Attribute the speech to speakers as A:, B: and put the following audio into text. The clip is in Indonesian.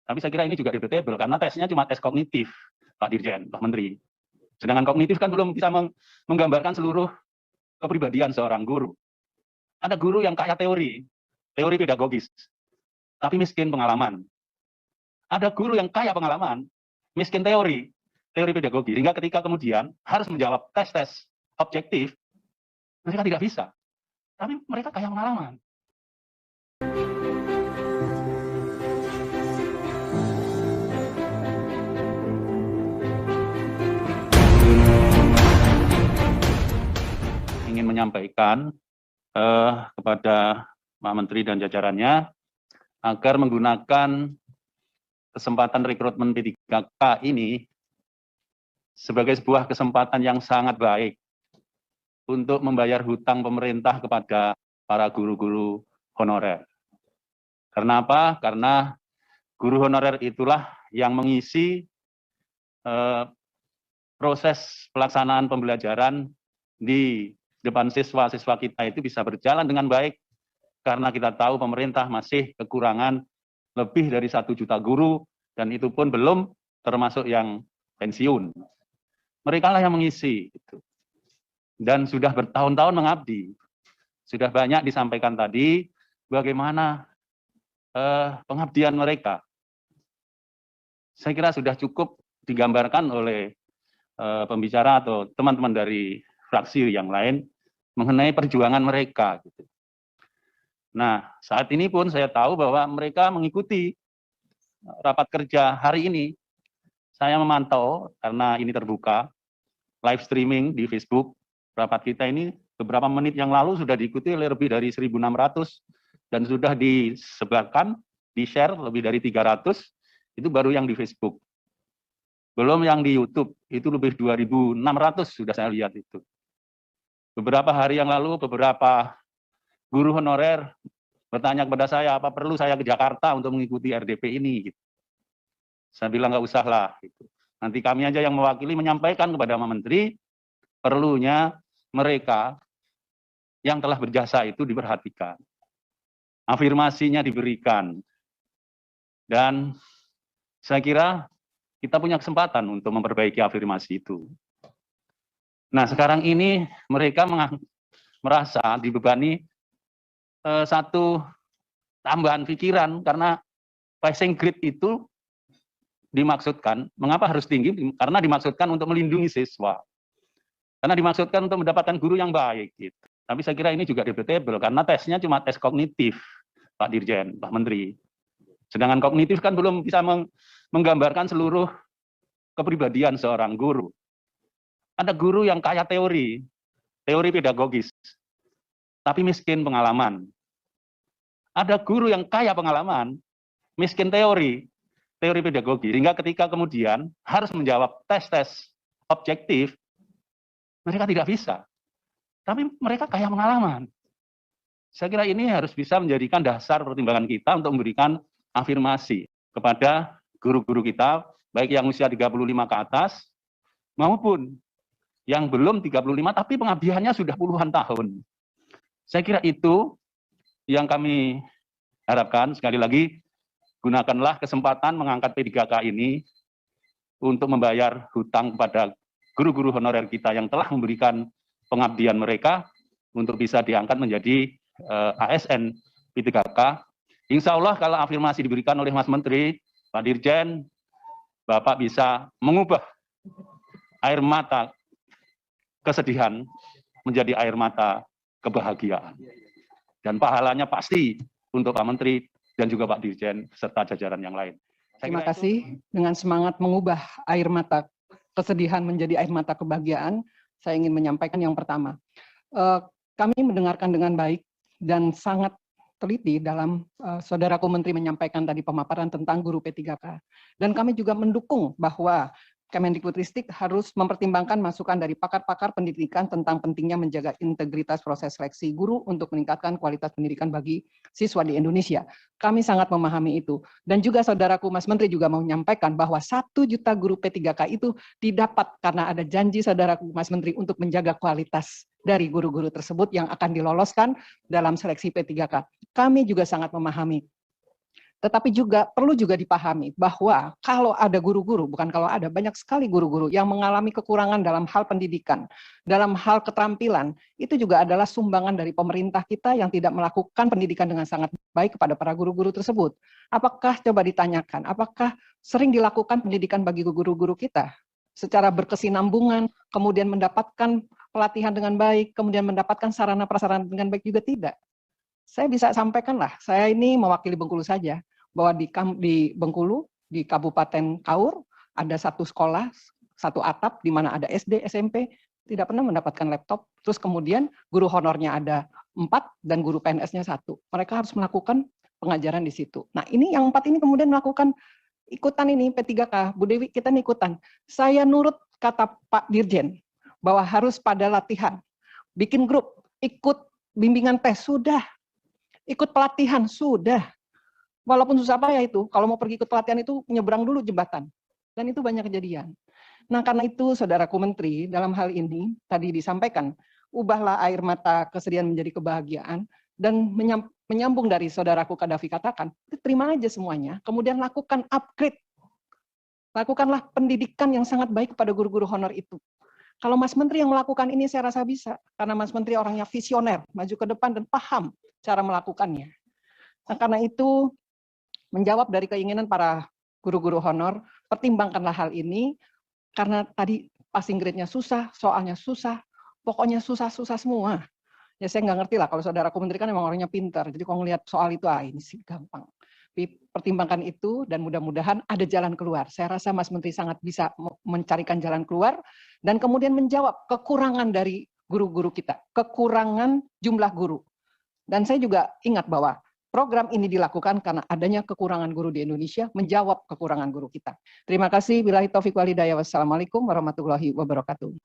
A: Tapi saya kira ini juga debatable karena tesnya cuma tes kognitif, Pak Dirjen, Pak Menteri. Sedangkan kognitif kan belum bisa menggambarkan seluruh kepribadian seorang guru. Ada guru yang kaya teori pedagogis, tapi miskin pengalaman. Ada guru yang kaya pengalaman, miskin teori pedagogis. Hingga ketika kemudian harus menjawab tes-tes objektif, mereka tidak bisa. Tapi mereka kaya pengalaman. Ingin menyampaikan kepada Pak Menteri dan jajarannya agar menggunakan kesempatan rekrutmen P3K ini sebagai sebuah kesempatan yang sangat baik untuk membayar hutang pemerintah kepada para guru-guru honorer. Karena apa? Karena guru honorer itulah yang mengisi proses pelaksanaan pembelajaran di depan siswa-siswa kita itu bisa berjalan dengan baik, karena kita tahu pemerintah masih kekurangan lebih dari 1 juta guru, dan itu pun belum termasuk yang pensiun. Mereka lah yang mengisi, dan sudah bertahun-tahun mengabdi. Sudah banyak disampaikan tadi bagaimana pengabdian mereka. Saya kira sudah cukup digambarkan oleh pembicara atau teman-teman dari fraksi yang lain mengenai perjuangan mereka. Nah, saat ini pun saya tahu bahwa mereka mengikuti rapat kerja hari ini. Saya memantau karena ini terbuka, live streaming di Facebook. Rapat kita ini beberapa menit yang lalu sudah diikuti oleh lebih dari 1.600 dan sudah disebarkan, di-share lebih dari 300, itu baru yang di Facebook. Belum yang di YouTube, itu lebih 2.600 sudah saya lihat itu. Beberapa hari yang lalu, beberapa guru honorer bertanya kepada saya, apa perlu saya ke Jakarta untuk mengikuti RDP ini? Saya bilang nggak usah lah. Nanti kami aja yang mewakili menyampaikan kepada Pak Menteri, perlunya mereka yang telah berjasa itu diperhatikan. Afirmasinya diberikan. Dan saya kira kita punya kesempatan untuk memperbaiki afirmasi itu. Nah, sekarang ini mereka merasa dibebani satu tambahan pikiran, karena passing grade itu dimaksudkan, mengapa harus tinggi? Karena dimaksudkan untuk melindungi siswa. Karena dimaksudkan untuk mendapatkan guru yang baik. Tapi saya kira ini juga debatable, karena tesnya cuma tes kognitif, Pak Dirjen, Pak Menteri. Sedangkan kognitif kan belum bisa menggambarkan seluruh kepribadian seorang guru. Ada guru yang kaya teori pedagogis, tapi miskin pengalaman. Ada guru yang kaya pengalaman, miskin teori pedagogis, hingga ketika kemudian harus menjawab tes-tes objektif, mereka tidak bisa. Tapi mereka kaya pengalaman. Saya kira ini harus bisa menjadikan dasar pertimbangan kita untuk memberikan afirmasi kepada guru-guru kita, baik yang usia 35 ke atas, maupun yang belum 35 tapi pengabdiannya sudah puluhan tahun. Saya kira itu yang kami harapkan. Sekali lagi, gunakanlah kesempatan mengangkat P3K ini untuk membayar hutang kepada guru-guru honorer kita yang telah memberikan pengabdian mereka untuk bisa diangkat menjadi ASN P3K. Insya Allah kalau afirmasi diberikan oleh Mas Menteri, Pak Dirjen, Bapak bisa mengubah air mata kesedihan menjadi air mata kebahagiaan. Dan pahalanya pasti untuk Pak Menteri dan juga Pak Dirjen serta jajaran yang lain.
B: Terima kasih. Dengan semangat mengubah air mata kesedihan menjadi air mata kebahagiaan, saya ingin menyampaikan yang pertama. Kami mendengarkan dengan baik dan sangat teliti dalam saudaraku Menteri menyampaikan tadi pemaparan tentang guru P3K. Dan kami juga mendukung bahwa Kemendikbudristek harus mempertimbangkan masukan dari pakar-pakar pendidikan tentang pentingnya menjaga integritas proses seleksi guru untuk meningkatkan kualitas pendidikan bagi siswa di Indonesia. Kami sangat memahami itu. Dan juga saudaraku Mas Menteri juga mau menyampaikan bahwa 1 juta guru P3K itu didapat karena ada janji saudaraku Mas Menteri untuk menjaga kualitas dari guru-guru tersebut yang akan diloloskan dalam seleksi P3K. Kami juga sangat memahami. Tetapi juga perlu juga dipahami bahwa kalau ada guru-guru, bukan kalau ada, banyak sekali guru-guru yang mengalami kekurangan dalam hal pendidikan, dalam hal keterampilan, itu juga adalah sumbangan dari pemerintah kita yang tidak melakukan pendidikan dengan sangat baik kepada para guru-guru tersebut. Apakah, coba ditanyakan, apakah sering dilakukan pendidikan bagi guru-guru kita secara berkesinambungan, kemudian mendapatkan pelatihan dengan baik, kemudian mendapatkan sarana-prasarana dengan baik juga tidak? Saya bisa sampaikan lah, saya ini mewakili Bengkulu saja, bahwa di Bengkulu, di Kabupaten Kaur, ada satu sekolah, satu atap, di mana ada SD, SMP, tidak pernah mendapatkan laptop. Terus kemudian guru honornya ada 4 dan guru PNS-nya 1. Mereka harus melakukan pengajaran di situ. Nah, ini yang 4 ini kemudian melakukan ikutan ini P3K. Bu Dewi, kita nih ikutan. Saya nurut kata Pak Dirjen bahwa harus pada latihan, bikin grup, ikut bimbingan tes, sudah. Ikut pelatihan, sudah. Walaupun susah payah itu, kalau mau pergi ikut pelatihan itu nyebrang dulu jembatan. Dan itu banyak kejadian. Nah, karena itu, Saudaraku Menteri, dalam hal ini tadi disampaikan, ubahlah air mata kesedihan menjadi kebahagiaan, dan menyambung dari Saudaraku Kadafi katakan, terima aja semuanya, kemudian lakukan upgrade. Lakukanlah pendidikan yang sangat baik kepada guru-guru honor itu. Kalau Mas Menteri yang melakukan ini, saya rasa bisa. Karena Mas Menteri orangnya visioner, maju ke depan dan paham cara melakukannya. Nah, karena itu, menjawab dari keinginan para guru-guru honor, pertimbangkanlah hal ini, karena tadi passing grade-nya susah, soalnya susah, pokoknya susah-susah semua. Ya saya nggak ngerti lah, kalau Saudaraku Menteri kan memang orangnya pintar, jadi kalau ngelihat soal itu, ini sih gampang. Pertimbangkan itu dan mudah-mudahan ada jalan keluar. Saya rasa Mas Menteri sangat bisa mencarikan jalan keluar, dan kemudian menjawab kekurangan dari guru-guru kita, kekurangan jumlah guru. Dan saya juga ingat bahwa program ini dilakukan karena adanya kekurangan guru di Indonesia, menjawab kekurangan guru kita. Terima kasih. Billahi taufiq wal hidayah. Wassalamualaikum warahmatullahi wabarakatuh.